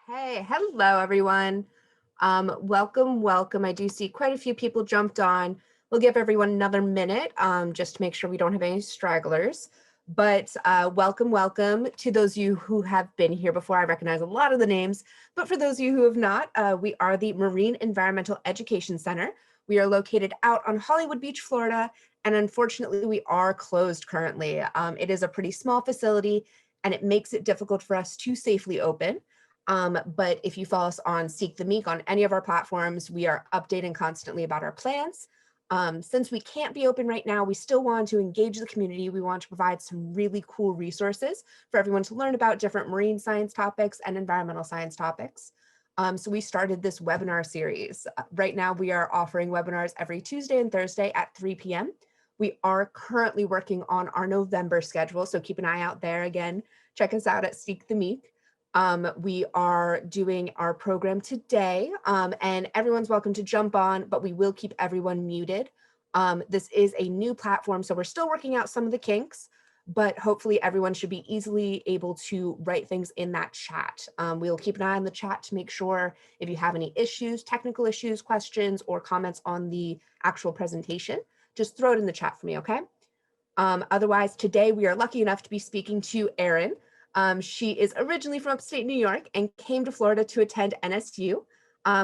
Hey, hello everyone. Welcome. I do see quite a few people jumped on. We'll give everyone another minute just to make sure we don't have any stragglers. But welcome to those of you who have been here before. I recognize a lot of the names, but for those of you who have not, we are the Marine Environmental Education Center. We are located out on Hollywood Beach, Florida, and unfortunately we are closed currently. It is a pretty small facility and it makes it difficult for us to safely open. But if you follow us on Seek the MEEC on any of our platforms, we are updating constantly about our plans. Since we can't be open right now, we still want to engage the community. We want to provide some really cool resources for everyone to learn about different marine science topics and environmental science topics. So we started this webinar series. Right now, we are offering webinars every Tuesday and Thursday at 3 p.m. We are currently working on our November schedule, so keep an eye out there. Again, check us out at Seek the MEEC. We are doing our program today and everyone's welcome to jump on, but we will keep everyone muted. This is a new platform, so we're still working out some of the kinks, but hopefully everyone should be easily able to write things in that chat. We'll keep an eye on the chat to make sure if you have any issues, technical issues, questions, or comments on the actual presentation, just throw it in the chat for me, okay? Otherwise, today we are lucky enough to be speaking to Erin. She is originally from upstate New York and came to Florida to attend NSU.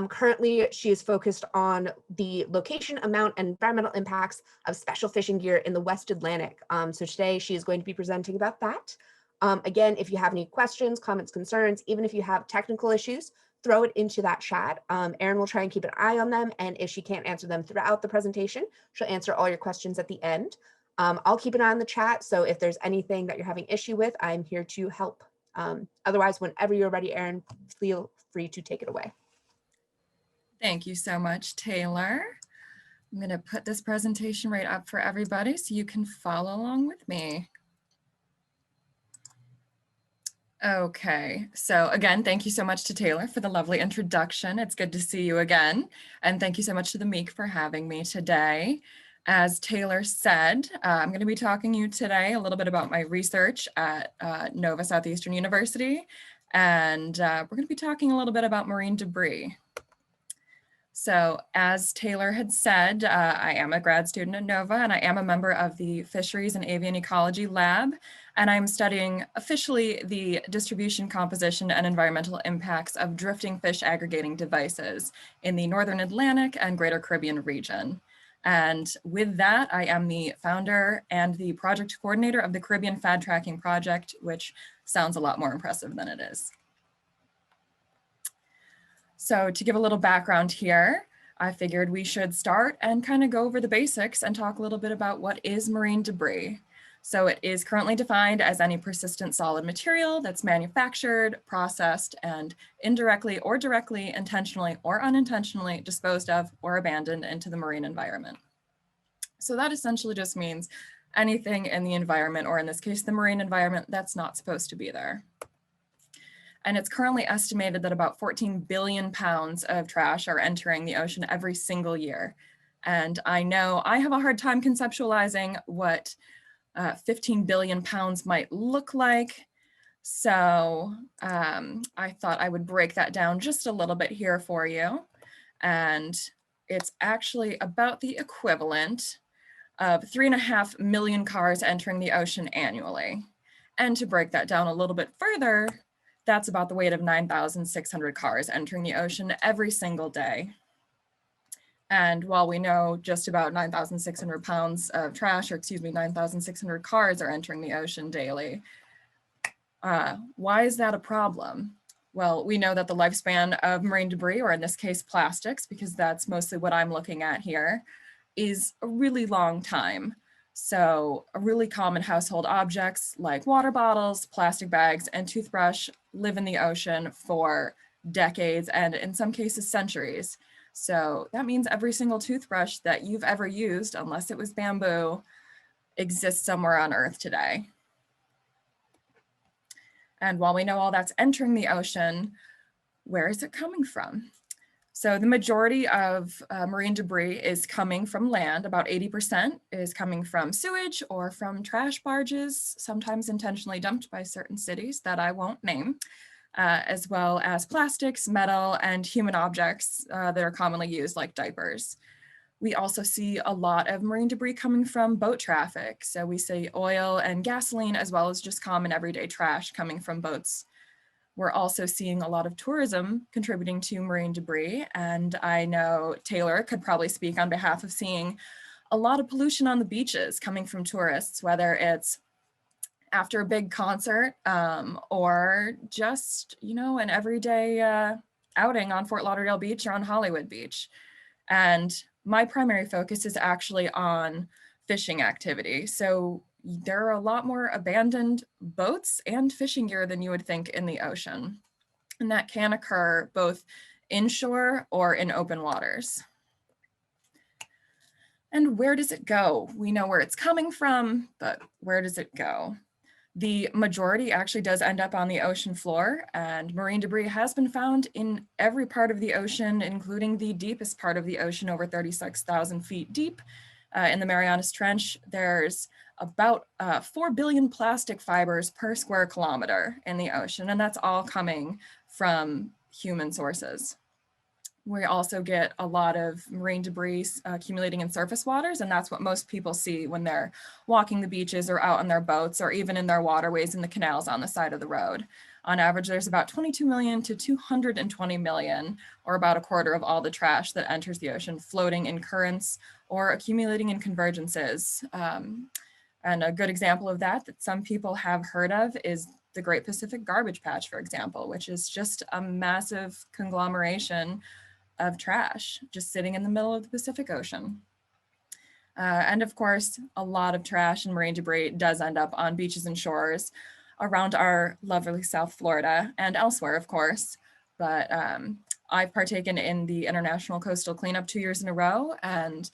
Currently, she is focused on the location, amount, and environmental impacts of special fishing gear in the West Atlantic. So today she is going to be presenting about that. Again, if you have any questions, comments, concerns, even if you have technical issues, throw it into that chat. Erin will try and keep an eye on them, and if she can't answer them throughout the presentation, she'll answer all your questions at the end. I'll keep an eye on the chat, so if there's anything that you're having issue with, I'm here to help. Otherwise, whenever you're ready, Erin, feel free to take it away. Thank you so much, Taylor. I'm going to put this presentation right up for everybody so you can follow along with me. Okay, so again, thank you so much to Taylor for the lovely introduction. It's good to see you again. And thank you so much to the MEEC for having me today. As Taylor said, I'm going to be talking to you today a little bit about my research at Nova Southeastern University, and we're going to be talking a little bit about marine debris. So as Taylor had said, I am a grad student at Nova, and I am a member of the Fisheries and Avian Ecology Lab, and I'm studying officially the distribution, composition, and environmental impacts of drifting fish aggregating devices in the Northern Atlantic and Greater Caribbean region. And with that, I am the founder and the project coordinator of the Caribbean FAD Tracking Project, which sounds a lot more impressive than it is. So to give a little background here, I figured we should start and kind of go over the basics and talk a little bit about what is marine debris. So it is currently defined as any persistent solid material that's manufactured, processed, and indirectly or directly, intentionally or unintentionally disposed of or abandoned into the marine environment. So that essentially just means anything in the environment, or in this case, the marine environment, that's not supposed to be there. And it's currently estimated that about 14 billion pounds of trash are entering the ocean every single year. And I know I have a hard time conceptualizing what 15 billion pounds might look like. So I thought I would break that down just a little bit here for you. And it's actually about the equivalent of 3.5 million cars entering the ocean annually. And to break that down a little bit further, that's about the weight of 9,600 cars entering the ocean every single day. And while we know just about 9,600 pounds of trash, or excuse me, 9,600 cars are entering the ocean daily, why is that a problem? Well, we know that the lifespan of marine debris, or in this case, plastics, because that's mostly what I'm looking at here, is a really long time. So really common household objects like water bottles, plastic bags, and toothbrush live in the ocean for decades, and in some cases, centuries. So that means every single toothbrush that you've ever used, unless it was bamboo, exists somewhere on Earth today. And while we know all that's entering the ocean, where is it coming from? So the majority of marine debris is coming from land. About 80% is coming from sewage or from trash barges, sometimes intentionally dumped by certain cities that I won't name. as well as plastics, metal, and human objects that are commonly used like diapers. We also see a lot of marine debris coming from boat traffic. So we see oil and gasoline, as well as just common everyday trash coming from boats. We're also seeing a lot of tourism contributing to marine debris. And I know Taylor could probably speak on behalf of seeing a lot of pollution on the beaches coming from tourists, whether it's after a big concert or just, an everyday outing on Fort Lauderdale Beach or on Hollywood Beach. And my primary focus is actually on fishing activity. So there are a lot more abandoned boats and fishing gear than you would think in the ocean. And that can occur both inshore or in open waters. And where does it go? We know where it's coming from, but where does it go? The majority actually does end up on the ocean floor, and marine debris has been found in every part of the ocean, including the deepest part of the ocean, over 36,000 feet deep. In the Marianas Trench, there's about 4 billion plastic fibers per square kilometer in the ocean, and that's all coming from human sources. We also get a lot of marine debris accumulating in surface waters, and that's what most people see when they're walking the beaches or out on their boats or even in their waterways in the canals on the side of the road. On average, there's about 22 million to 220 million, or about a quarter of all the trash that enters the ocean, floating in currents or accumulating in convergences. And a good example of that some people have heard of is the Great Pacific Garbage Patch, for example, which is just a massive conglomeration of trash just sitting in the middle of the Pacific Ocean. And of course, a lot of trash and marine debris does end up on beaches and shores around our lovely South Florida and elsewhere, of course. But I've partaken in the International Coastal Cleanup 2 years in a row, and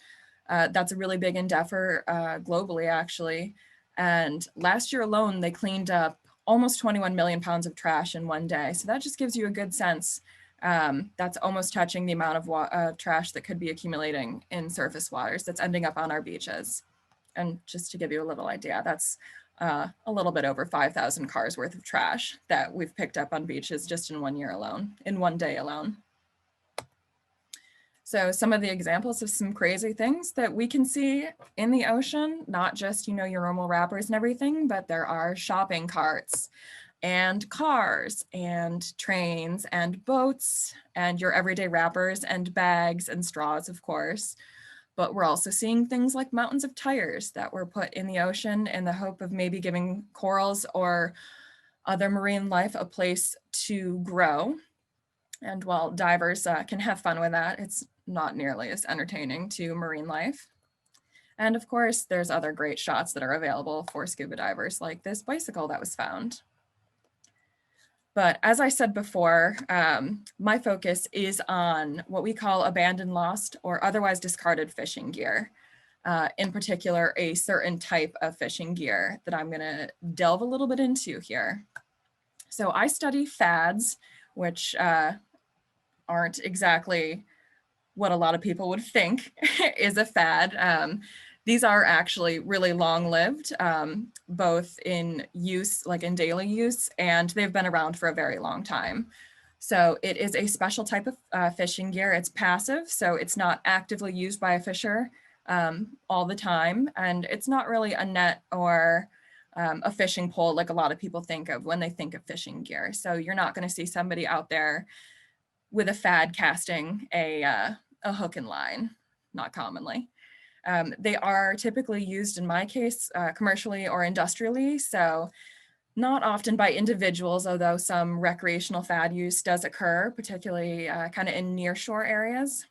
that's a really big endeavor globally, actually. And last year alone, they cleaned up almost 21 million pounds of trash in one day. So that just gives you a good sense. That's almost touching the amount of trash that could be accumulating in surface waters that's ending up on our beaches. And just to give you a little idea, that's a little bit over 5,000 cars worth of trash that we've picked up on beaches just in 1 year alone, in one day alone. So some of the examples of some crazy things that we can see in the ocean, not just, your normal wrappers and everything, but there are shopping carts and cars and trains and boats and your everyday wrappers and bags and straws, of course. But we're also seeing things like mountains of tires that were put in the ocean in the hope of maybe giving corals or other marine life a place to grow. And while divers can have fun with that, it's not nearly as entertaining to marine life. And of course, there's other great shots that are available for scuba divers, like this bicycle that was found. But as I said before, my focus is on what we call abandoned, lost, or otherwise discarded fishing gear. In particular, a certain type of fishing gear that I'm gonna delve a little bit into here. So I study FADs, which aren't exactly what a lot of people would think is a FAD. These are actually really long-lived, both in use, like in daily use, and they've been around for a very long time. So it is a special type of fishing gear. It's passive, so it's not actively used by a fisher all the time, and it's not really a net or a fishing pole like a lot of people think of when they think of fishing gear. So you're not going to see somebody out there with a FAD casting a hook and line, not commonly. They are typically used, in my case, commercially or industrially, so not often by individuals, although some recreational FAD use does occur, particularly kind of in nearshore areas.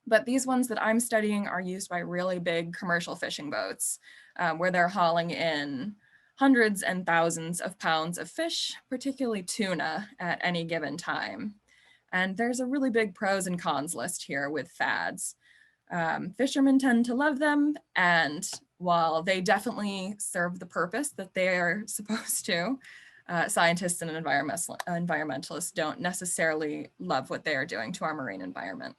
But these ones that I'm studying are used by really big commercial fishing boats, where they're hauling in hundreds and thousands of pounds of fish, particularly tuna, at any given time. And there's a really big pros and cons list here with FADs. Fishermen tend to love them, and while they definitely serve the purpose that they are supposed to, scientists and environmentalists don't necessarily love what they are doing to our marine environment.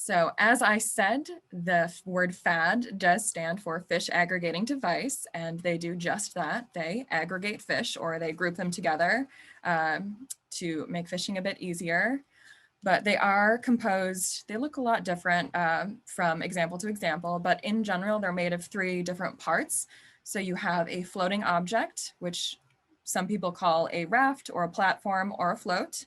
So as I said, the word FAD does stand for Fish Aggregating Device, and they do just that. They aggregate fish, or they group them together to make fishing a bit easier. But they are composed, they look a lot different from example to example, but in general, they're made of 3 different parts. So you have a floating object, which some people call a raft or a platform or a float.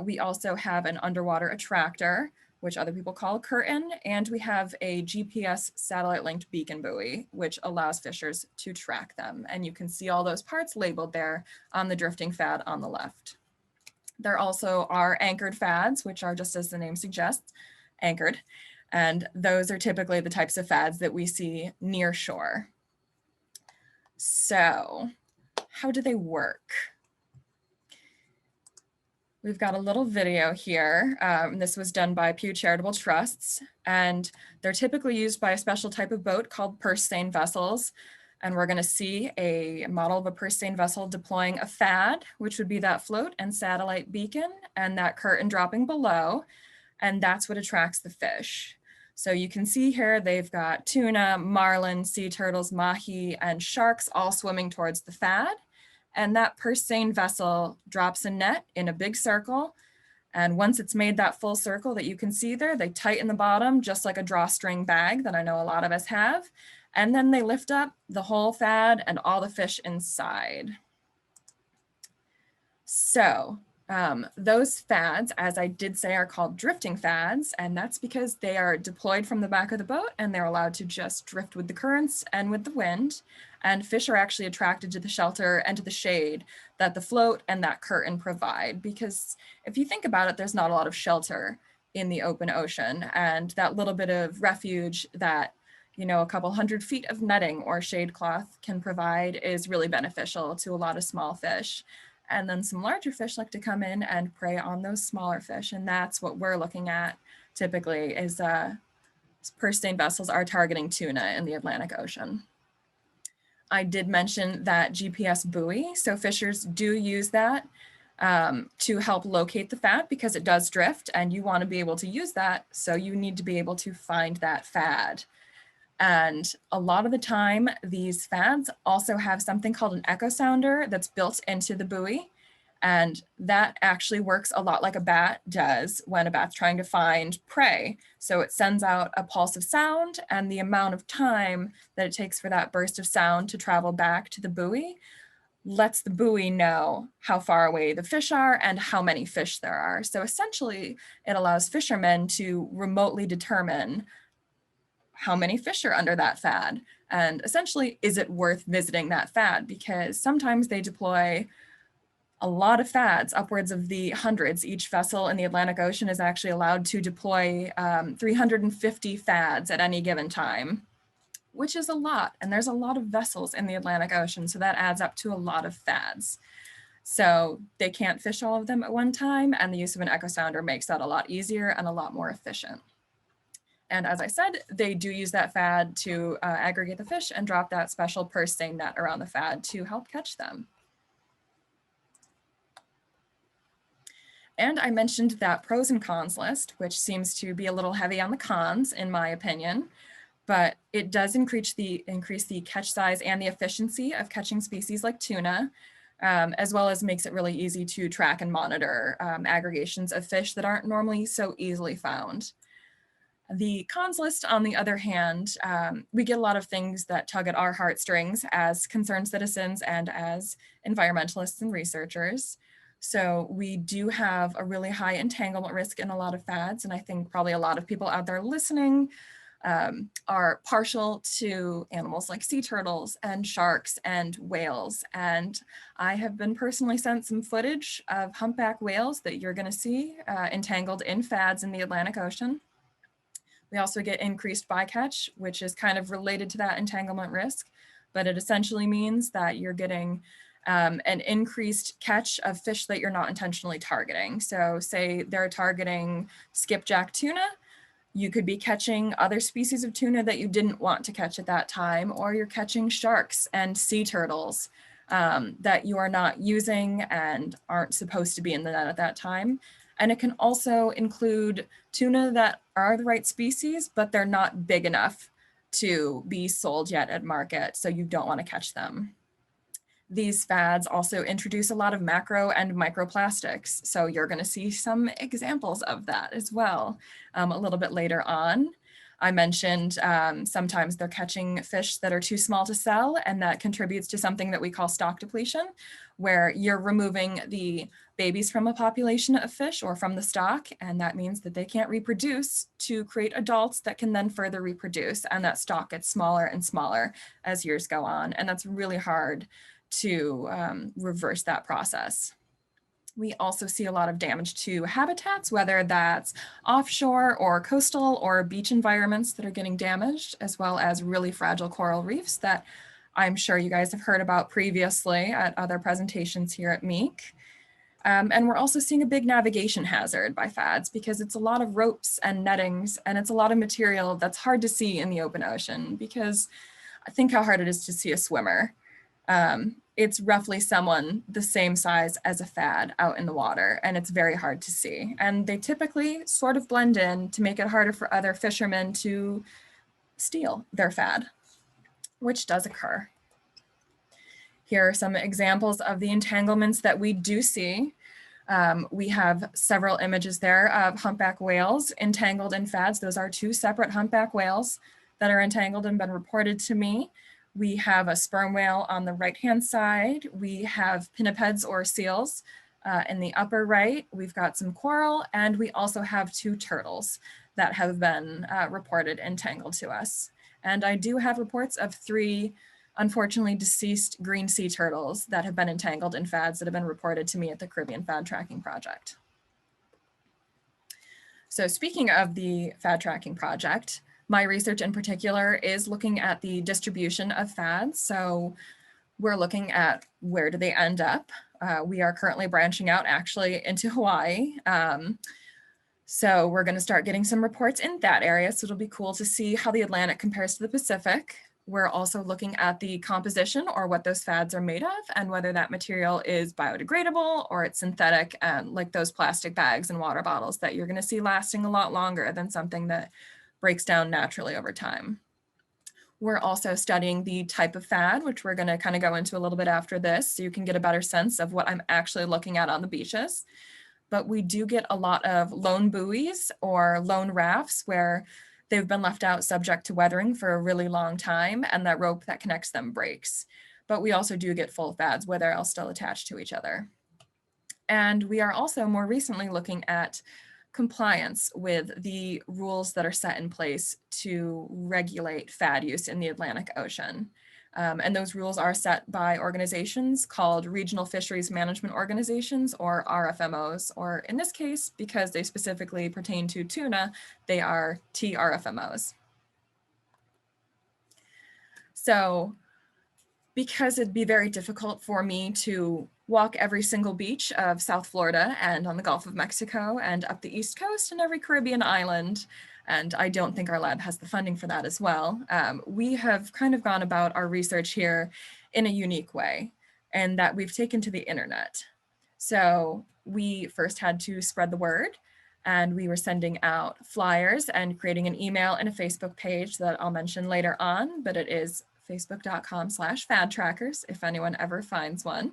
We also have an underwater attractor, which other people call a curtain, and we have a GPS satellite-linked beacon buoy, which allows fishers to track them. And you can see all those parts labeled there on the drifting FAD on the left. There also are anchored FADs, which are, just as the name suggests, anchored. And those are typically the types of FADs that we see near shore. So how do they work? We've got a little video here. This was done by Pew Charitable Trusts, and they're typically used by a special type of boat called purse seine vessels. And we're going to see a model of a purse seine vessel deploying a FAD, which would be that float and satellite beacon, and that curtain dropping below. And that's what attracts the fish. So you can see here, they've got tuna, marlin, sea turtles, mahi, and sharks all swimming towards the FAD. And that purse seine vessel drops a net in a big circle. And once it's made that full circle that you can see there, they tighten the bottom just like a drawstring bag that I know a lot of us have. And then they lift up the whole FAD and all the fish inside. So those FADs, as I did say, are called drifting FADs, and that's because they are deployed from the back of the boat and they're allowed to just drift with the currents and with the wind. And fish are actually attracted to the shelter and to the shade that the float and that curtain provide. Because if you think about it, there's not a lot of shelter in the open ocean, and that little bit of refuge that, you know, a couple 100 feet of netting or shade cloth can provide is really beneficial to a lot of small fish. And then some larger fish like to come in and prey on those smaller fish. And that's what we're looking at typically is purse seine vessels are targeting tuna in the Atlantic Ocean. I did mention that GPS buoy. So fishers do use that to help locate the FAD because it does drift, and you want to be able to use that. So you need to be able to find that FAD. And a lot of the time, these FADs also have something called an echo sounder that's built into the buoy. And that actually works a lot like a bat does when a bat's trying to find prey. So it sends out a pulse of sound, and the amount of time that it takes for that burst of sound to travel back to the buoy lets the buoy know how far away the fish are and how many fish there are. So essentially, it allows fishermen to remotely determine how many fish are under that FAD. And essentially, is it worth visiting that FAD? Because sometimes they deploy a lot of FADs, upwards of the hundreds. Each vessel in the Atlantic Ocean is actually allowed to deploy 350 FADs at any given time, which is a lot. And there's a lot of vessels in the Atlantic Ocean, so that adds up to a lot of FADs. So they can't fish all of them at one time, and the use of an echo sounder makes that a lot easier and a lot more efficient. And as I said, they do use that FAD to aggregate the fish and drop that special purse seine net around the FAD to help catch them. And I mentioned that pros and cons list, which seems to be a little heavy on the cons, in my opinion, but it does increase the catch size and the efficiency of catching species like tuna, as well as makes it really easy to track and monitor aggregations of fish that aren't normally so easily found. The cons list, on the other hand, we get a lot of things that tug at our heartstrings as concerned citizens and as environmentalists and researchers. So we do have a really high entanglement risk in a lot of FADs, and I think probably a lot of people out there listening are partial to animals like sea turtles and sharks and whales. And I have been personally sent some footage of humpback whales that you're going to see entangled in FADs in the Atlantic Ocean. We also get increased bycatch, which is kind of related to that entanglement risk, but it essentially means that you're getting an increased catch of fish that you're not intentionally targeting. So say they're targeting skipjack tuna, you could be catching other species of tuna that you didn't want to catch at that time, or you're catching sharks and sea turtles that you are not using and aren't supposed to be in the net at that time. And it can also include tuna that are the right species, but they're not big enough to be sold yet at market, so you don't want to catch them. These FADs also introduce a lot of macro and microplastics, so you're going to see some examples of that as well a little bit later on. I mentioned sometimes they're catching fish that are too small to sell, and that contributes to something that we call stock depletion, where you're removing the babies from a population of fish or from the stock, and that means that they can't reproduce to create adults that can then further reproduce, and that stock gets smaller and smaller as years go on, and that's really hard to reverse that process. We also see a lot of damage to habitats, whether that's offshore or coastal or beach environments that are getting damaged, as well as really fragile coral reefs that I'm sure you guys have heard about previously at other presentations here at MEEC. And we're also seeing a big navigation hazard by FADs because it's a lot of ropes and nettings, and it's a lot of material that's hard to see in the open ocean, because I think how hard it is to see a swimmer. It's roughly someone the same size as a FAD out in the water, and it's very hard to see. And they typically sort of blend in to make it harder for other fishermen to steal their FAD, which does occur. Here are some examples of the entanglements that we do see. We have several images there of humpback whales entangled in FADs. Those are two separate humpback whales that are entangled and been reported to me. We have a sperm whale on the right-hand side. We have pinnipeds or seals in the upper right. We've got some coral, and we also have two turtles that have been reported entangled to us. And I do have reports of 3 unfortunately deceased green sea turtles that have been entangled in FADs that have been reported to me at the Caribbean FAD Tracking Project. So speaking of the FAD Tracking Project, my research in particular is looking at the distribution of FADs. So we're looking at where do they end up. We are currently branching out actually into Hawaii. So we're going to start getting some reports in that area. So it'll be cool to see how the Atlantic compares to the Pacific. We're also looking at the composition, or what those FADs are made of, and whether that material is biodegradable or it's synthetic, like those plastic bags and water bottles that you're going to see lasting a lot longer than something that breaks down naturally over time. We're also studying the type of FAD, which we're going to kind of go into a little bit after this, so you can get a better sense of what I'm actually looking at on the beaches. But we do get a lot of lone buoys or lone rafts where they've been left out subject to weathering for a really long time, and that rope that connects them breaks. But we also do get full FADs where they're all still attached to each other. And we are also more recently looking at compliance with the rules that are set in place to regulate FAD use in the Atlantic Ocean. And those rules are set by organizations called Regional Fisheries Management Organizations, or RFMOs, or in this case, because they specifically pertain to tuna, they are TRFMOs. So because it'd be very difficult for me to walk every single beach of South Florida and on the Gulf of Mexico and up the East Coast and every Caribbean island, and I don't think our lab has the funding for that as well, we have kind of gone about our research here in a unique way, and that we've taken to the internet. So we first had to spread the word, and we were sending out flyers and creating an email and a Facebook page that I'll mention later on, but it is facebook.com/FADtrackers if anyone ever finds one.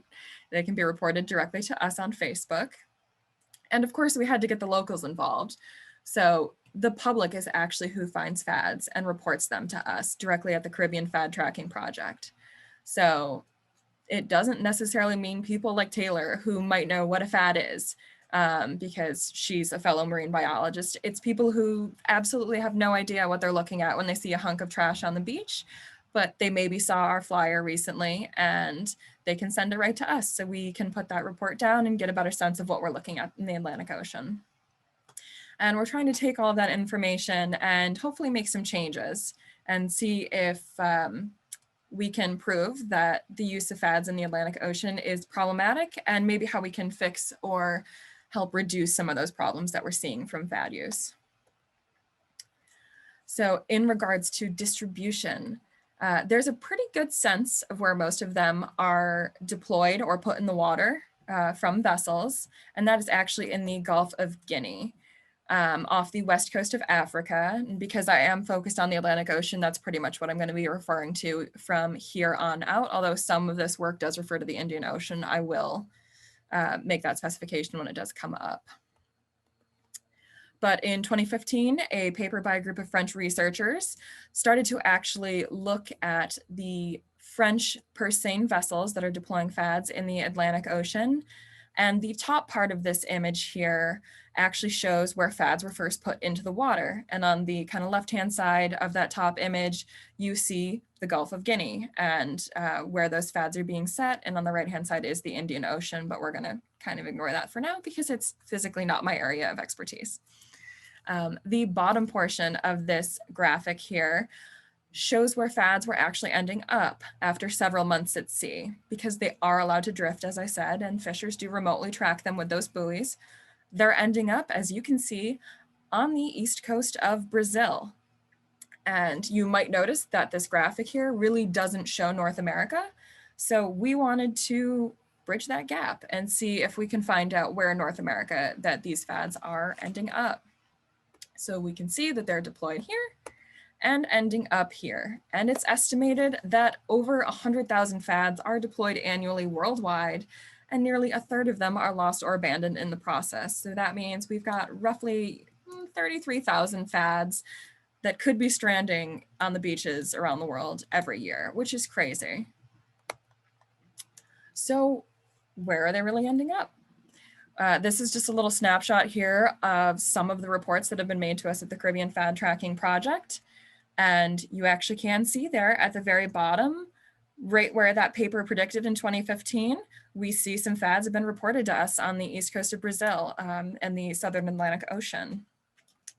They can be reported directly to us on Facebook. And of course, we had to get the locals involved. So the public is actually who finds FADs and reports them to us directly at the Caribbean FAD Tracking Project. So it doesn't necessarily mean people like Taylor who might know what a FAD is because she's a fellow marine biologist. It's people who absolutely have no idea what they're looking at when they see a hunk of trash on the beach, but they maybe saw our flyer recently and they can send it right to us so we can put that report down and get a better sense of what we're looking at in the Atlantic Ocean. And we're trying to take all of that information and hopefully make some changes and see if we can prove that the use of FADs in the Atlantic Ocean is problematic, and maybe how we can fix or help reduce some of those problems that we're seeing from FAD use. So in regards to distribution, there's a pretty good sense of where most of them are deployed or put in the water. from vessels, and that is actually in the Gulf of Guinea, off the west coast of Africa. And because I am focused on the Atlantic Ocean, that's pretty much what I'm going to be referring to from here on out. Although some of this work does refer to the Indian Ocean, I will make that specification when it does come up. But in 2015, a paper by a group of French researchers started to actually look at the French purse seine vessels that are deploying FADs in the Atlantic Ocean. And the top part of this image here actually shows where FADs were first put into the water. And on the kind of left-hand side of that top image, you see the Gulf of Guinea and where those FADs are being set. And on the right-hand side is the Indian Ocean, but we're gonna kind of ignore that for now because it's physically not my area of expertise. The bottom portion of this graphic here shows where FADs were actually ending up after several months at sea, because they are allowed to drift, as I said, and fishers do remotely track them with those buoys. They're ending up, as you can see, on the east coast of Brazil. And you might notice that this graphic here really doesn't show North America. So we wanted to bridge that gap and see if we can find out where in North America that these FADs are ending up. So we can see that they're deployed here and ending up here. And it's estimated that over 100,000 FADs are deployed annually worldwide, and nearly a third of them are lost or abandoned in the process. So that means we've got roughly 33,000 FADs that could be stranding on the beaches around the world every year, which is crazy. So where are they really ending up? This is just a little snapshot here of some of the reports that have been made to us at the Caribbean FAD Tracking Project. And you actually can see there at the very bottom, right where that paper predicted in 2015, we see some FADs have been reported to us on the east coast of Brazil and the southern Atlantic Ocean.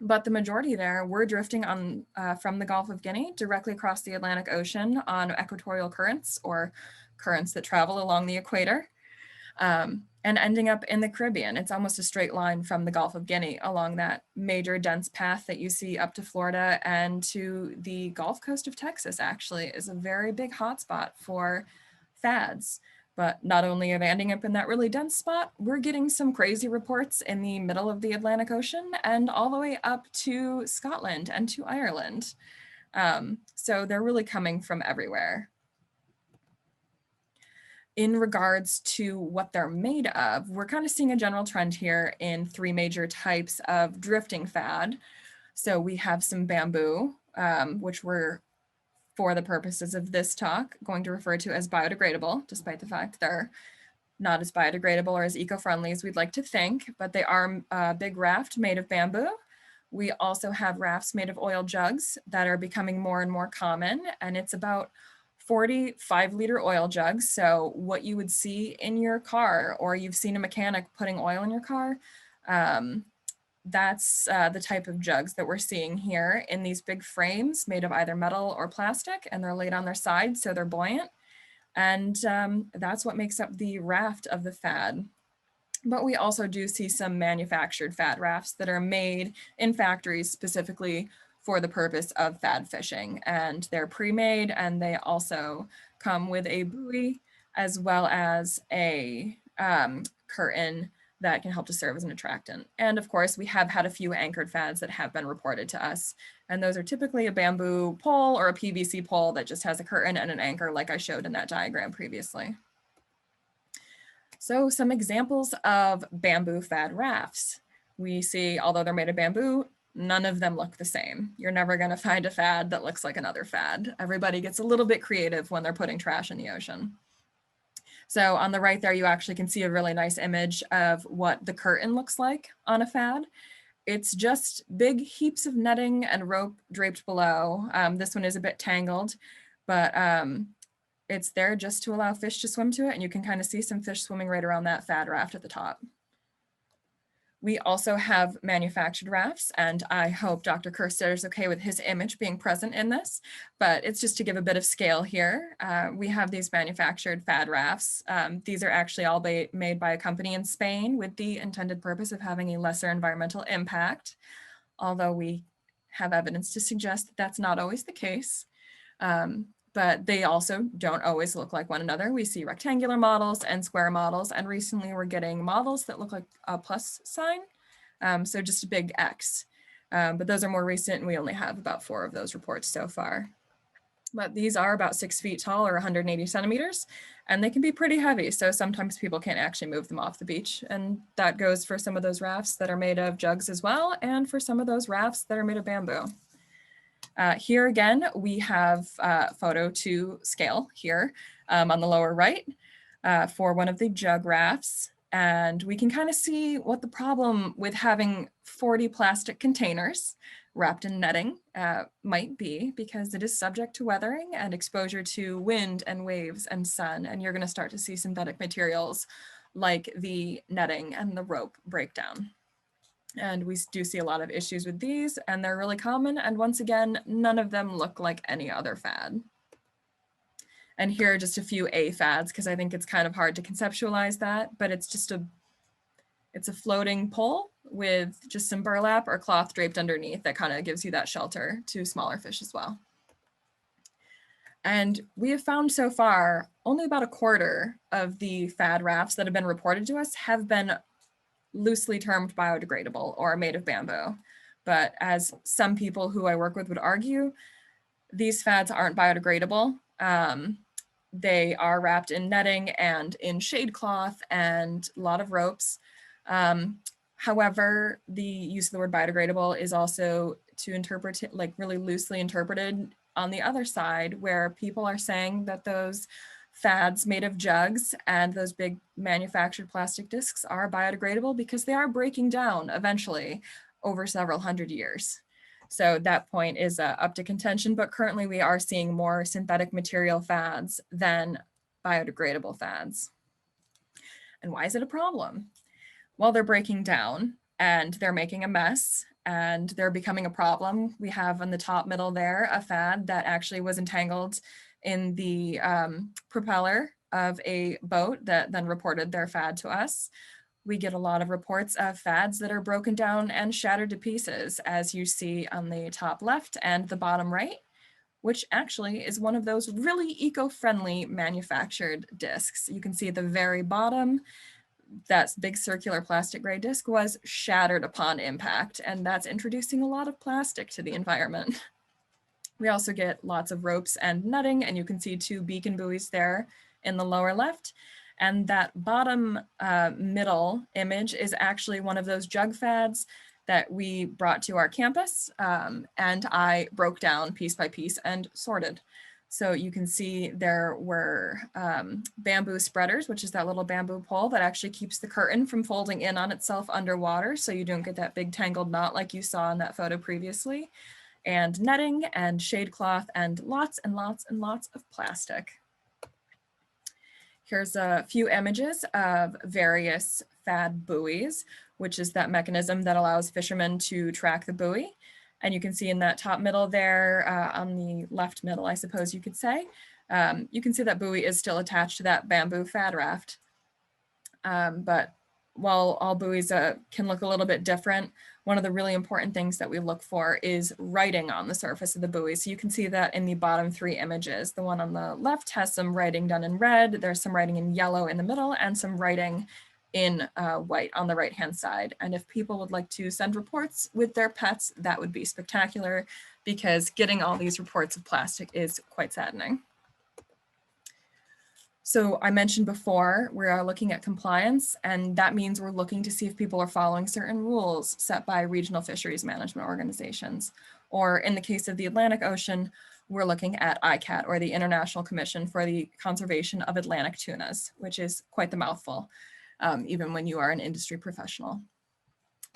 But the majority there were drifting on from the Gulf of Guinea directly across the Atlantic Ocean on equatorial currents, or currents that travel along the equator. And ending up in the Caribbean. It's almost a straight line from the Gulf of Guinea along that major dense path that you see up to Florida and to the Gulf Coast of Texas. Actually is a very big hotspot for FADs. But not only are they ending up in that really dense spot, we're getting some crazy reports in the middle of the Atlantic Ocean and all the way up to Scotland and to Ireland. So they're really coming from everywhere. In regards to what they're made of, we're kind of seeing a general trend here in three major types of drifting FAD. So we have some bamboo, which we're, for the purposes of this talk, going to refer to as biodegradable, despite the fact they're not as biodegradable or as eco-friendly as we'd like to think, but they are a big raft made of bamboo. We also have rafts made of oil jugs that are becoming more and more common, and it's about 40 5-liter oil jugs. So what you would see in your car, or you've seen a mechanic putting oil in your car, that's the type of jugs that we're seeing here in these big frames made of either metal or plastic, and they're laid on their sides so they're buoyant. And that's what makes up the raft of the FAD. But we also do see some manufactured FAD rafts that are made in factories specifically for the purpose of FAD fishing, and they're pre-made, and they also come with a buoy as well as a curtain that can help to serve as an attractant. And of course, we have had a few anchored FADs that have been reported to us, and those are typically a bamboo pole or a PVC pole that just has a curtain and an anchor like I showed in that diagram previously. So some examples of bamboo FAD rafts. We see, although they're made of bamboo, none of them look the same. You're never going to find a FAD that looks like another FAD. Everybody gets a little bit creative when they're putting trash in the ocean. So on the right there, you actually can see a really nice image of what the curtain looks like on a FAD. It's just big heaps of netting and rope draped below. This one is a bit tangled, but it's there just to allow fish to swim to it. And you can kind of see some fish swimming right around that FAD raft at the top. We also have manufactured rafts, and I hope Dr. Kerstetter is okay with his image being present in this, but it's just to give a bit of scale here. We have these manufactured FAD rafts. These are actually all made by a company in Spain with the intended purpose of having a lesser environmental impact, although we have evidence to suggest that that's not always the case. but they also don't always look like one another. We see rectangular models and square models, and recently we're getting models that look like a plus sign, so just a big X. But those are more recent, and we only have about 4 of those reports so far. But these are about 6 feet tall or 180 centimeters, and they can be pretty heavy, so sometimes people can't actually move them off the beach. And that goes for some of those rafts that are made of jugs as well, and for some of those rafts that are made of bamboo. Here again, we have photo to scale here on the lower right for one of the jug rafts. And we can kind of see what the problem with having 40 plastic containers wrapped in netting might be, because it is subject to weathering and exposure to wind and waves and sun. And you're going to start to see synthetic materials like the netting and the rope break down. And we do see a lot of issues with these, and they're really common. And once again, none of them look like any other FAD. And here are just a few AFADs, because I think it's kind of hard to conceptualize that, but it's just it's a floating pole with just some burlap or cloth draped underneath that kind of gives you that shelter to smaller fish as well. And we have found so far only about 1/4 of the FAD rafts that have been reported to us have been loosely termed biodegradable or made of bamboo. But as some people who I work with would argue, these FADs aren't biodegradable. They are wrapped in netting and in shade cloth and a lot of ropes. However, the use of the word biodegradable is also to interpret it, like really loosely interpreted on the other side, where people are saying that those FADs made of jugs and those big manufactured plastic discs are biodegradable because they are breaking down eventually over several hundred years. So that point is up to contention, but currently we are seeing more synthetic material FADs than biodegradable FADs. And why is it a problem? Well, they're breaking down and they're making a mess and they're becoming a problem. We have on the top middle there a FAD that actually was entangled in the propeller of a boat that then reported their FAD to us. We get a lot of reports of FADs that are broken down and shattered to pieces, as you see on the top left and the bottom right, which actually is one of those really eco-friendly manufactured discs. You can see at the very bottom, that big circular plastic gray disc was shattered upon impact, and that's introducing a lot of plastic to the environment. We also get lots of ropes and netting, and you can see 2 beacon buoys there in the lower left. And that bottom middle image is actually one of those jug FADs that we brought to our campus, and I broke down piece by piece and sorted. So you can see there were bamboo spreaders, which is that little bamboo pole that actually keeps the curtain from folding in on itself underwater, so you don't get that big tangled knot like you saw in that photo previously, and netting and shade cloth and lots and lots and lots of plastic. Here's a few images of various FAD buoys, which is that mechanism that allows fishermen to track the buoy. And you can see in that top middle there, on the left middle, I suppose you could say, you can see that buoy is still attached to that bamboo FAD raft. But while all buoys can look a little bit different, one of the really important things that we look for is writing on the surface of the buoy. So you can see that in the bottom 3 images. The one on the left has some writing done in red, there's some writing in yellow in the middle, and some writing in white on the right-hand side. And if people would like to send reports with their pets, that would be spectacular, because getting all these reports of plastic is quite saddening. So I mentioned before, we are looking at compliance, and that means we're looking to see if people are following certain rules set by regional fisheries management organizations. Or in the case of the Atlantic Ocean, we're looking at ICAT, or the International Commission for the Conservation of Atlantic Tunas, which is quite the mouthful, even when you are an industry professional.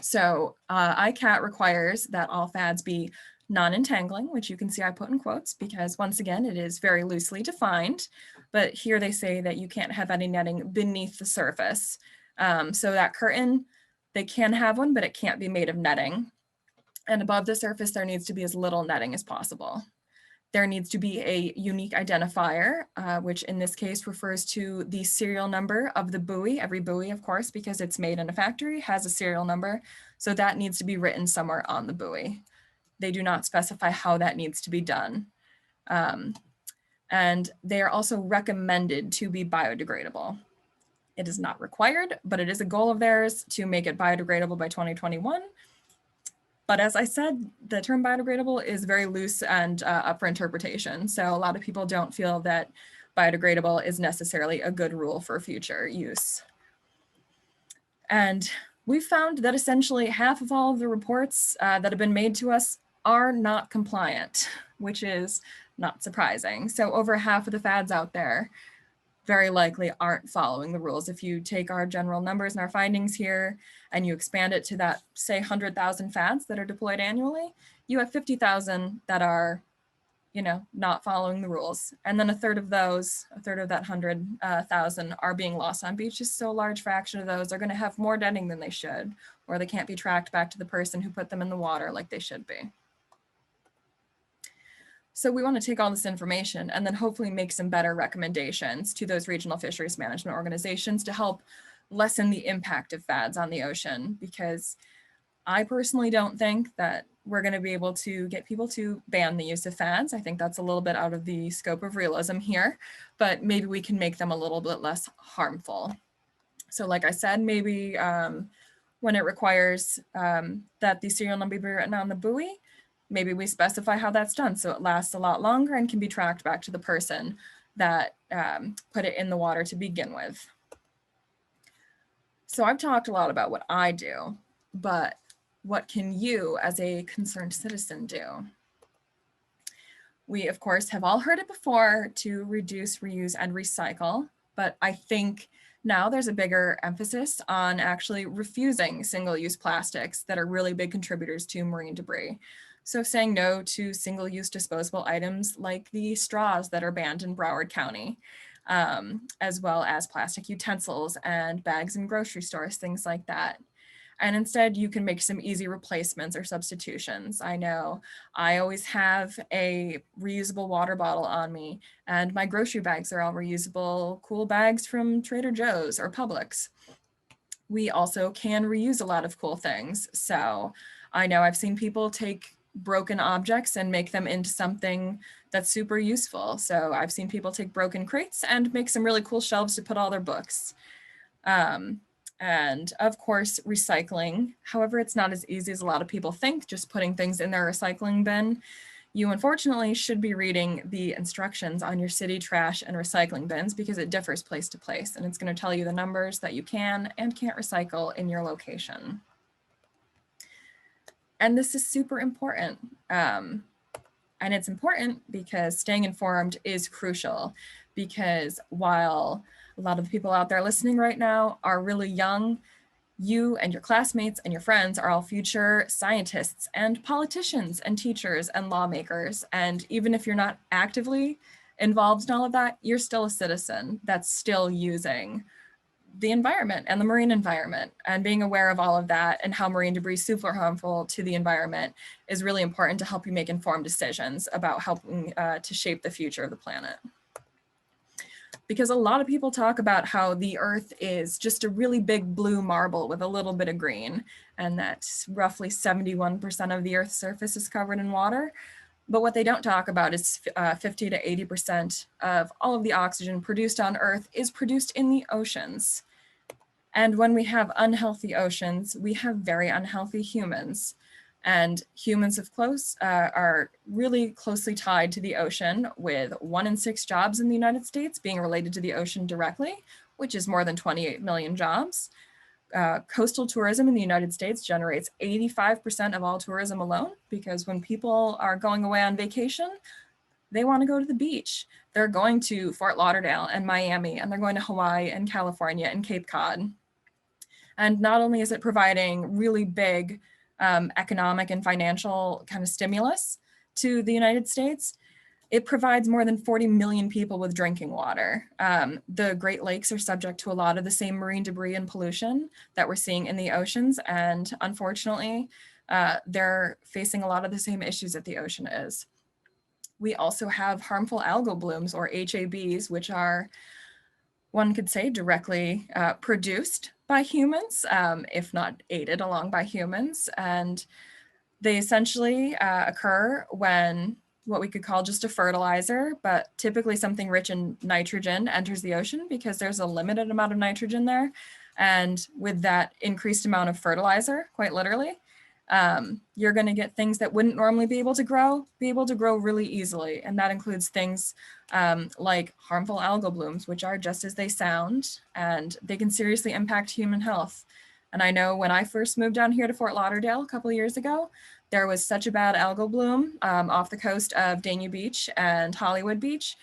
So ICAT requires that all FADs be non-entangling, which you can see I put in quotes because once again, it is very loosely defined, but here they say that you can't have any netting beneath the surface. So that curtain, they can have one, but it can't be made of netting. And above the surface, there needs to be as little netting as possible. There needs to be a unique identifier, which in this case refers to the serial number of the buoy. Every buoy, of course, because it's made in a factory, has a serial number. So that needs to be written somewhere on the buoy. They do not specify how that needs to be done. And they are also recommended to be biodegradable. It is not required, but it is a goal of theirs to make it biodegradable by 2021. But as I said, the term biodegradable is very loose and up for interpretation. So a lot of people don't feel that biodegradable is necessarily a good rule for future use. And we found that essentially half of all of the reports that have been made to us are not compliant, which is not surprising. So over half of the FADs out there very likely aren't following the rules. If you take our general numbers and our findings here and you expand it to that, say, 100,000 FADs that are deployed annually, you have 50,000 that are, not following the rules. And then a third of that 100,000 are being lost on beaches. So a large fraction of those are going to have more netting than they should, or they can't be tracked back to the person who put them in the water like they should be. So we want to take all this information and then hopefully make some better recommendations to those regional fisheries management organizations to help lessen the impact of FADs on the ocean, because I personally don't think that we're going to be able to get people to ban the use of FADs. I think that's a little bit out of the scope of realism here, but maybe we can make them a little bit less harmful. So like I said, maybe when it requires that the serial number be written on the buoy, maybe we specify how that's done so it lasts a lot longer and can be tracked back to the person that put it in the water to begin with. So I've talked a lot about what I do, but what can you as a concerned citizen do? We, of course, have all heard it before to reduce, reuse, and recycle, but I think now there's a bigger emphasis on actually refusing single-use plastics that are really big contributors to marine debris. So saying no to single-use disposable items like the straws that are banned in Broward County, as well as plastic utensils and bags in grocery stores, things like that. And instead you can make some easy replacements or substitutions. I know I always have a reusable water bottle on me, and my grocery bags are all reusable cool bags from Trader Joe's or Publix. We also can reuse a lot of cool things. So I know I've seen people take broken objects and make them into something that's super useful. So I've seen people take broken crates and make some really cool shelves to put all their books. And of course, recycling. However, it's not as easy as a lot of people think, just putting things in their recycling bin. You unfortunately should be reading the instructions on your city trash and recycling bins because it differs place to place, and it's going to tell you the numbers that you can and can't recycle in your location. And this is super important. And it's important because staying informed is crucial, because while a lot of the people out there listening right now are really young, you and your classmates and your friends are all future scientists and politicians and teachers and lawmakers. And even if you're not actively involved in all of that, you're still a citizen that's still using the environment and the marine environment, and being aware of all of that and how marine debris is super harmful to the environment is really important to help you make informed decisions about helping to shape the future of the planet. Because a lot of people talk about how the Earth is just a really big blue marble with a little bit of green, and that roughly 71% of the Earth's surface is covered in water. But what they don't talk about is 50 to 80% of all of the oxygen produced on Earth is produced in the oceans. And when we have unhealthy oceans, we have very unhealthy humans. And humans are really closely tied to the ocean, with 1 in 6 jobs in the United States being related to the ocean directly, which is more than 28 million jobs. Coastal tourism in the United States generates 85% of all tourism alone, because when people are going away on vacation, they want to go to the beach. They're going to Fort Lauderdale and Miami, and they're going to Hawaii and California and Cape Cod. And not only is it providing really big economic and financial kind of stimulus to the United States, it provides more than 40 million people with drinking water. The Great Lakes are subject to a lot of the same marine debris and pollution that we're seeing in the oceans. And unfortunately, they're facing a lot of the same issues that the ocean is. We also have harmful algal blooms, or HABs, which are, one could say, directly produced by humans, if not aided along by humans. And they essentially occur when what we could call just a fertilizer, but typically something rich in nitrogen enters the ocean because there's a limited amount of nitrogen there. And with that increased amount of fertilizer, quite literally, you're going to get things that wouldn't normally be able to grow really easily. And that includes things like harmful algal blooms, which are just as they sound, and they can seriously impact human health. And I know when I first moved down here to Fort Lauderdale a couple of years ago, there was such a bad algal bloom off the coast of Dania Beach and Hollywood Beach.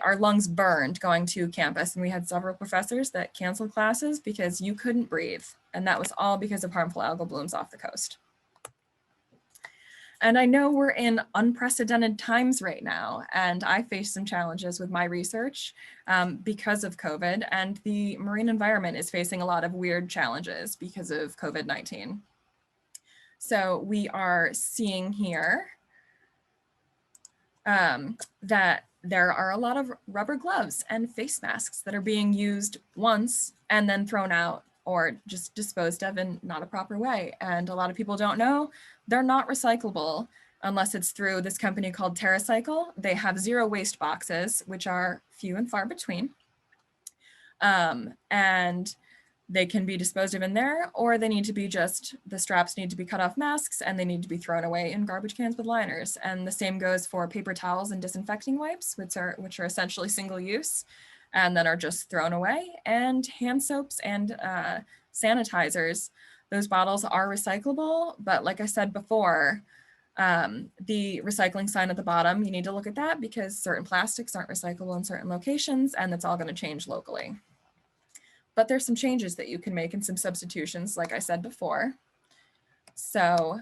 Our lungs burned going to campus, and we had several professors that canceled classes because you couldn't breathe. And that was all because of harmful algal blooms off the coast. And I know we're in unprecedented times right now, and I face some challenges with my research because of COVID, and the marine environment is facing a lot of weird challenges because of COVID-19. So we are seeing here that there are a lot of rubber gloves and face masks that are being used once and then thrown out or just disposed of in not a proper way. And a lot of people don't know they're not recyclable unless it's through this company called TerraCycle. They have zero waste boxes, which are few and far between. And they can be disposed of in there, or they need to be the straps need to be cut off masks, and they need to be thrown away in garbage cans with liners. And the same goes for paper towels and disinfecting wipes, which are essentially single use and then are just thrown away. And hand soaps and sanitizers, those bottles are recyclable, but like I said before, the recycling sign at the bottom, you need to look at that because certain plastics aren't recyclable in certain locations, and that's all going to change locally. But there's some changes that you can make and some substitutions, like I said before. So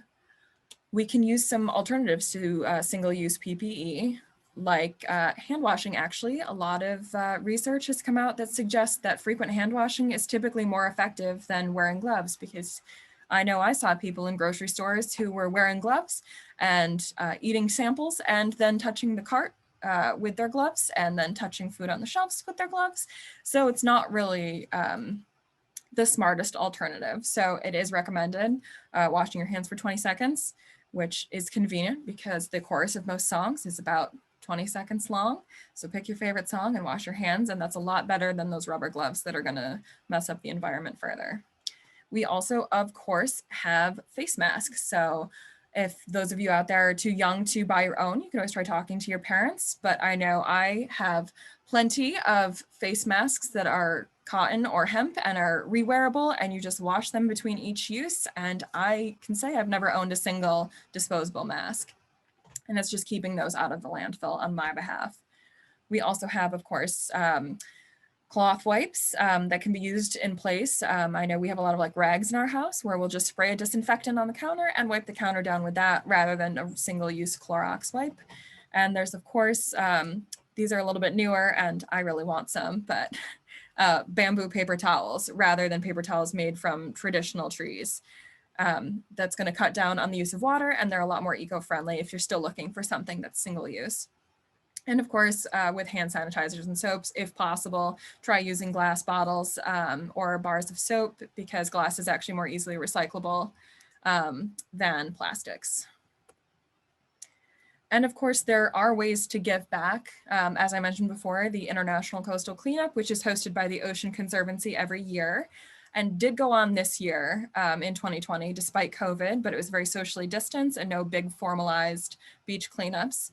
we can use some alternatives to single-use PPE, like hand washing. Actually, a lot of research has come out that suggests that frequent hand washing is typically more effective than wearing gloves, because I know I saw people in grocery stores who were wearing gloves and eating samples and then touching the cart with their gloves and then touching food on the shelves with their gloves. So it's not really the smartest alternative. So it is recommended washing your hands for 20 seconds, which is convenient because the chorus of most songs is about 20 seconds long. So pick your favorite song and wash your hands, and that's a lot better than those rubber gloves that are gonna mess up the environment further. We also, of course, have face masks. So if those of you out there are too young to buy your own, you can always try talking to your parents. But I know I have plenty of face masks that are cotton or hemp and are rewearable, and you just wash them between each use. And I can say I've never owned a single disposable mask. And it's just keeping those out of the landfill on my behalf. We also have, of course, cloth wipes that can be used in place. I know we have a lot of like rags in our house where we'll just spray a disinfectant on the counter and wipe the counter down with that rather than a single-use Clorox wipe. And there's, of course, these are a little bit newer and I really want some, but bamboo paper towels rather than paper towels made from traditional trees. That's going to cut down on the use of water, and they're a lot more eco-friendly if you're still looking for something that's single-use. And of course, with hand sanitizers and soaps, if possible, try using glass bottles or bars of soap, because glass is actually more easily recyclable than plastics. And of course, there are ways to give back. As I mentioned before, the International Coastal Cleanup, which is hosted by the Ocean Conservancy every year, and did go on this year in 2020, despite COVID, but it was very socially distanced and no big formalized beach cleanups.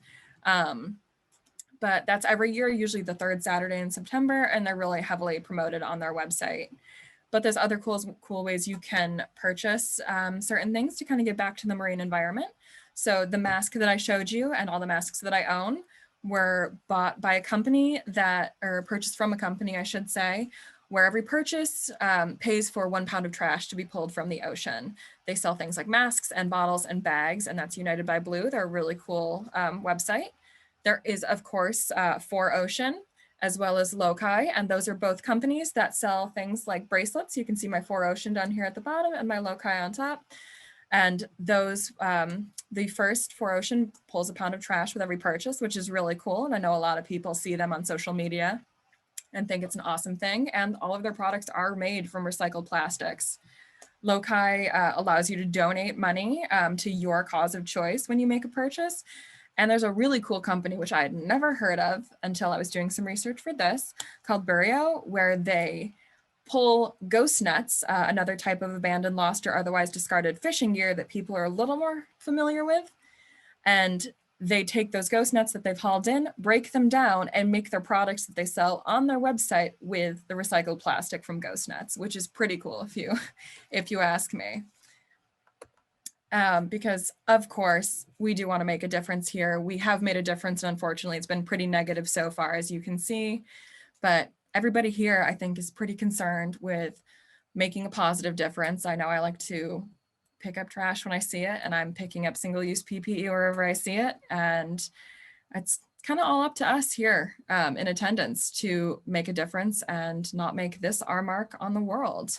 But that's every year, usually the third Saturday in September, and they're really heavily promoted on their website. But there's other cool ways you can purchase certain things to kind of give back to the marine environment. So the mask that I showed you and all the masks that I own were bought by a company or purchased from a company, I should say, where every purchase pays for 1 pound of trash to be pulled from the ocean. They sell things like masks and bottles and bags, and that's United by Blue. They're a really cool website. There is, of course, 4Ocean, as well as Loci, and those are both companies that sell things like bracelets. You can see my 4Ocean down here at the bottom and my Loci on top. And those, the first 4Ocean pulls a pound of trash with every purchase, which is really cool. And I know a lot of people see them on social media and think it's an awesome thing. And all of their products are made from recycled plastics. Loci allows you to donate money to your cause of choice when you make a purchase. And there's a really cool company, which I had never heard of until I was doing some research for this, called Buoys, where they pull ghost nets, another type of abandoned, lost, or otherwise discarded fishing gear that people are a little more familiar with. And they take those ghost nets that they've hauled in, break them down, and make their products that they sell on their website with the recycled plastic from ghost nets, which is pretty cool if you ask me. Because of course, we do want to make a difference here. We have made a difference, and unfortunately, it's been pretty negative so far, as you can see. But everybody here, I think, is pretty concerned with making a positive difference. I know I like to pick up trash when I see it, and I'm picking up single-use PPE wherever I see it. And it's kind of all up to us here in attendance to make a difference and not make this our mark on the world.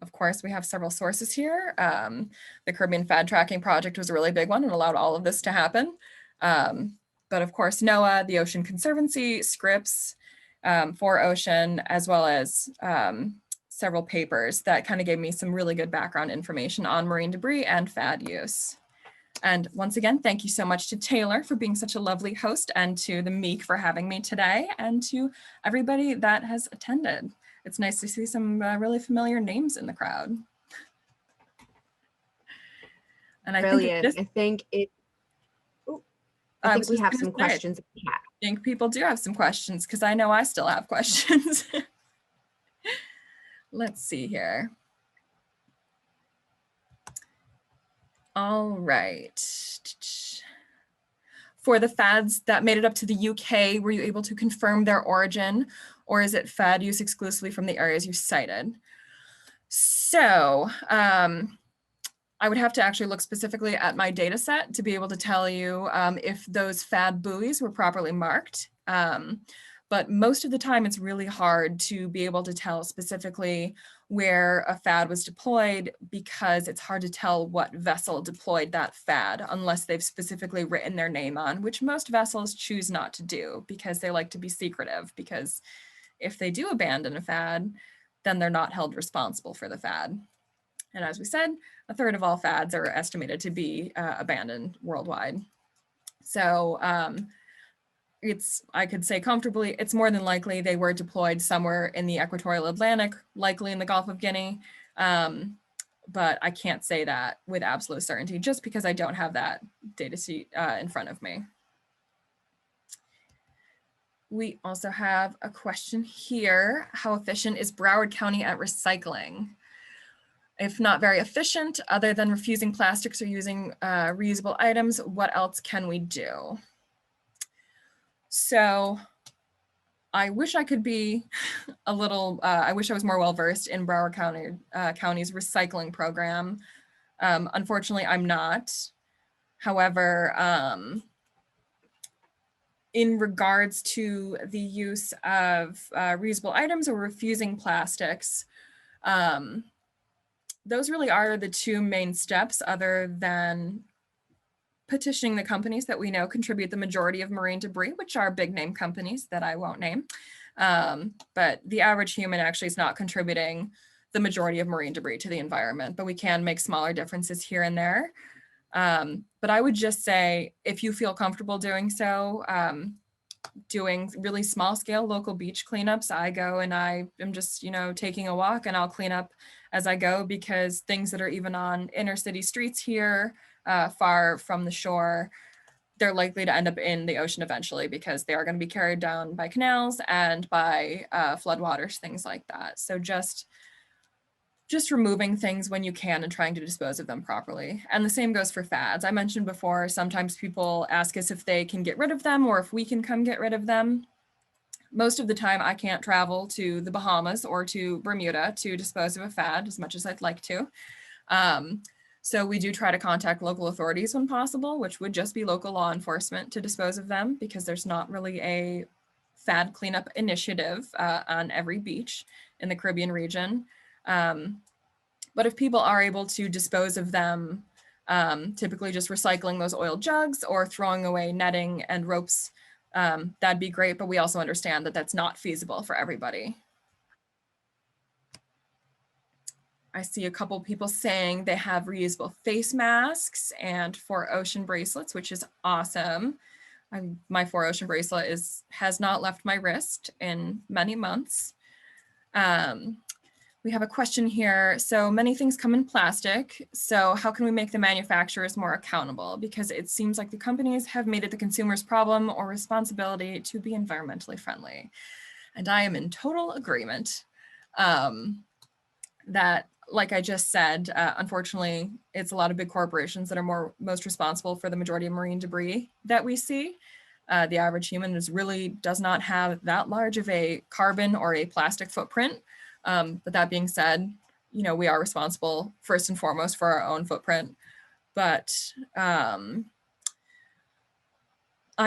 Of course, we have several sources here. The Caribbean FAD tracking project was a really big one and allowed all of this to happen. But of course, NOAA, the Ocean Conservancy, Scripps for Ocean, as well as several papers that kind of gave me some really good background information on marine debris and FAD use. And once again, thank you so much to Taylor for being such a lovely host, and to the MEEC for having me today, and to everybody that has attended. It's nice to see some really familiar names in the crowd. And I Brilliant. think I think we have some questions. I think people do have some questions, because I know I still have questions. Let's see here. All right. For the FADs that made it up to the UK, were you able to confirm their origin, or is it FAD use exclusively from the areas you cited? So I would have to actually look specifically at my data set to be able to tell you if those FAD buoys were properly marked. But most of the time, it's really hard to be able to tell specifically where a FAD was deployed, because it's hard to tell what vessel deployed that FAD unless they've specifically written their name on, which most vessels choose not to do because they like to be secretive, because if they do abandon a FAD, then they're not held responsible for the FAD. And as we said, a third of all FADs are estimated to be abandoned worldwide. So I could say comfortably, it's more than likely they were deployed somewhere in the equatorial Atlantic, likely in the Gulf of Guinea. But I can't say that with absolute certainty, just because I don't have that data sheet in front of me. We also have a question here. How efficient is Broward County at recycling? If not very efficient, other than refusing plastics or using reusable items, what else can we do? So I wish I could be a little, I wish I was more well-versed in Broward County's recycling program. Unfortunately, I'm not. However, in regards to the use of reusable items or refusing plastics, those really are the two main steps, other than petitioning the companies that we know contribute the majority of marine debris, which are big name companies that I won't name. But the average human actually is not contributing the majority of marine debris to the environment, but we can make smaller differences here and there. But I would just say, if you feel comfortable doing so, doing really small scale local beach cleanups, I go and I am just, taking a walk, and I'll clean up as I go, because things that are even on inner city streets here, far from the shore, they're likely to end up in the ocean eventually, because they are going to be carried down by canals and by floodwaters, things like that. So just removing things when you can and trying to dispose of them properly. And the same goes for FADs. I mentioned before, sometimes people ask us if they can get rid of them or if we can come get rid of them. Most of the time, I can't travel to the Bahamas or to Bermuda to dispose of a FAD as much as I'd like to. So we do try to contact local authorities when possible, which would just be local law enforcement to dispose of them, because there's not really a FAD cleanup initiative on every beach in the Caribbean region. But if people are able to dispose of them, typically just recycling those oil jugs or throwing away netting and ropes, that'd be great. But we also understand that that's not feasible for everybody. I see a couple people saying they have reusable face masks and 4Ocean bracelets, which is awesome. My 4Ocean bracelet has not left my wrist in many months. We have a question here. So many things come in plastic. So how can we make the manufacturers more accountable? Because it seems like the companies have made it the consumer's problem or responsibility to be environmentally friendly. And I am in total agreement that, like I just said, unfortunately, it's a lot of big corporations that are most responsible for the majority of marine debris that we see. The average human does not have that large of a carbon or a plastic footprint. But that being said, we are responsible first and foremost for our own footprint. But I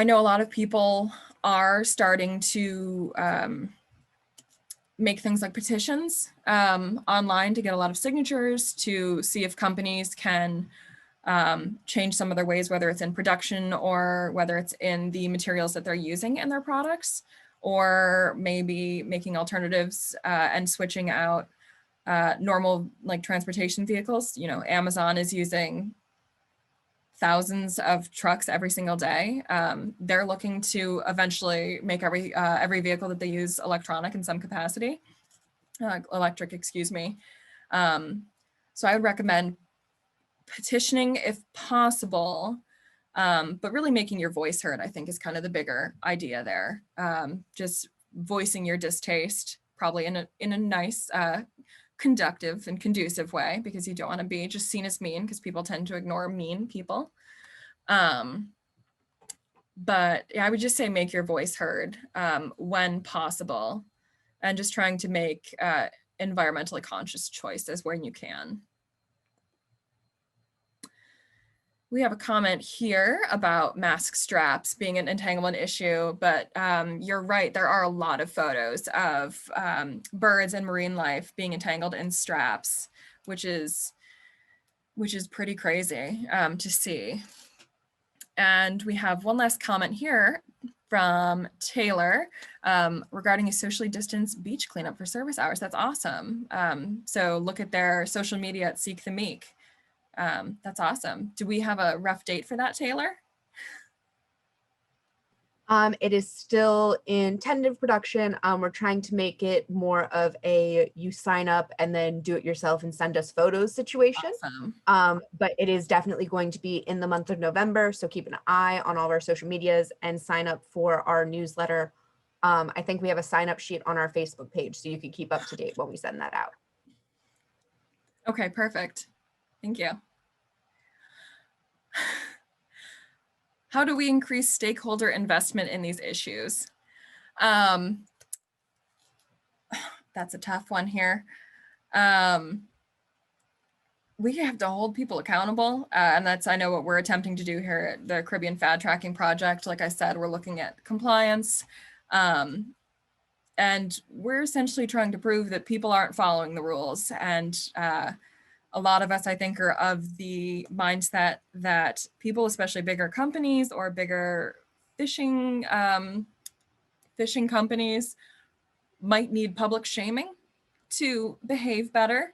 know a lot of people are starting to make things like petitions online to get a lot of signatures to see if companies can change some of their ways, whether it's in production or whether it's in the materials that they're using in their products, or maybe making alternatives and switching out normal like transportation vehicles. Amazon is using thousands of trucks every single day. They're looking to eventually make every vehicle that they use electric in some capacity. Excuse me. So I would recommend petitioning if possible, but really making your voice heard, I think, is kind of the bigger idea there. Just voicing your distaste, probably in a nice, conductive and conducive way, because you don't want to be just seen as mean, because people tend to ignore mean people. But I would just say make your voice heard when possible, and just trying to make environmentally conscious choices when you can. We have a comment here about mask straps being an entanglement issue, but you're right, there are a lot of photos of birds and marine life being entangled in straps, which is pretty crazy to see. And we have one last comment here from Taylor regarding a socially distanced beach cleanup for service hours. That's awesome. So look at their social media at Seek the MEEC. That's awesome. Do we have a rough date for that, Taylor? It is still in tentative production. We're trying to make it more of a you sign up and then do it yourself and send us photos situation. Awesome. But it is definitely going to be in the month of November. So keep an eye on all of our social medias and sign up for our newsletter. I think we have a sign up sheet on our Facebook page, so you can keep up to date when we send that out. Okay, perfect. Thank you. How do we increase stakeholder investment in these issues? That's a tough one here. We have to hold people accountable, and that's, I know, what we're attempting to do here at the Caribbean FAD Tracking Project. Like I said, we're looking at compliance, and we're essentially trying to prove that people aren't following the rules. And a lot of us, I think, are of the mindset that people, especially bigger companies or bigger fishing companies, might need public shaming to behave better.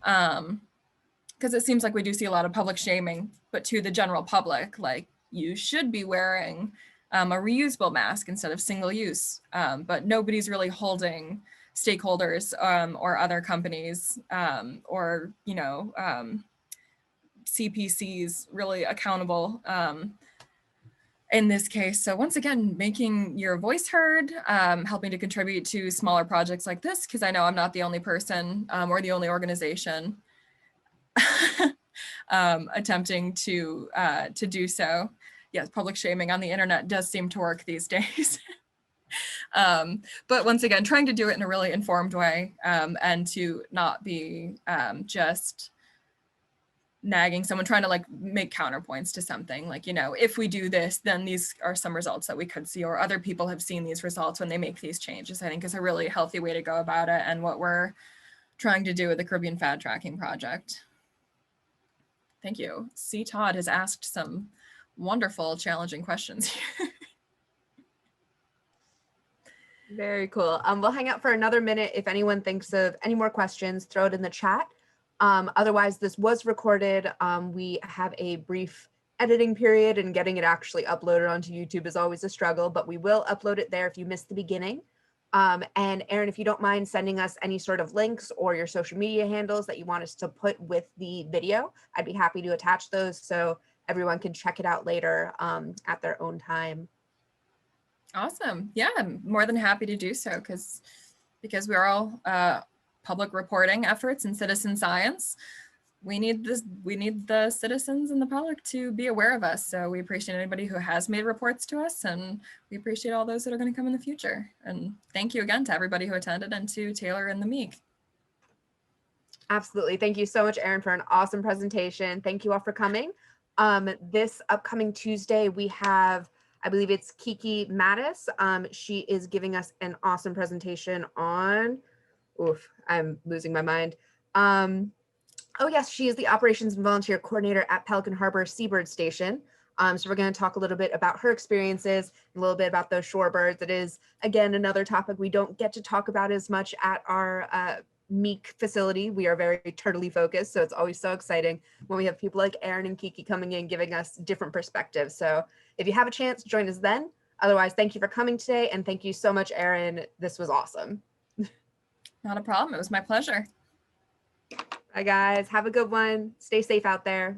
Because it seems like we do see a lot of public shaming, but to the general public, like, you should be wearing a reusable mask instead of single use. But nobody's really holding stakeholders or other companies or CPCs really accountable in this case. So once again, making your voice heard, helping to contribute to smaller projects like this, because I know I'm not the only person or the only organization attempting to do so. Yes, public shaming on the internet does seem to work these days. But once again, trying to do it in a really informed way and to not be just nagging someone, trying to like make counterpoints to something like, if we do this, then these are some results that we could see, or other people have seen these results when they make these changes. I think is a really healthy way to go about it, and what we're trying to do with the Caribbean FAD Tracking Project. Thank you. C. Todd has asked some wonderful, challenging questions. Very cool. We'll hang out for another minute. If anyone thinks of any more questions, throw it in the chat. Otherwise, this was recorded. We have a brief editing period, and getting it actually uploaded onto YouTube is always a struggle, but we will upload it there if you missed the beginning. And Erin, if you don't mind sending us any sort of links or your social media handles that you want us to put with the video, I'd be happy to attach those so everyone can check it out later at their own time. Awesome. Yeah, I'm more than happy to do so because we're all public reporting efforts in citizen science. We need the citizens and the public to be aware of us. So we appreciate anybody who has made reports to us, and we appreciate all those that are going to come in the future. And thank you again to everybody who attended and to Taylor and the MEEC. Absolutely. Thank you so much, Erin, for an awesome presentation. Thank you all for coming. This upcoming Tuesday, we have, I believe it's Kiki Mattis. She is giving us an awesome presentation on, oof, I'm losing my mind. Oh yes, she is the Operations and Volunteer Coordinator at Pelican Harbor Seabird Station. So we're going to talk a little bit about her experiences, a little bit about those shorebirds. It is, again, another topic we don't get to talk about as much at our MEEC facility. We are very turtley focused, so it's always so exciting when we have people like Erin and Kiki coming in, giving us different perspectives. So if you have a chance, join us then. Otherwise, thank you for coming today, and thank you so much, Erin. This was awesome. Not a problem. It was my pleasure. Bye, guys. Have a good one. Stay safe out there.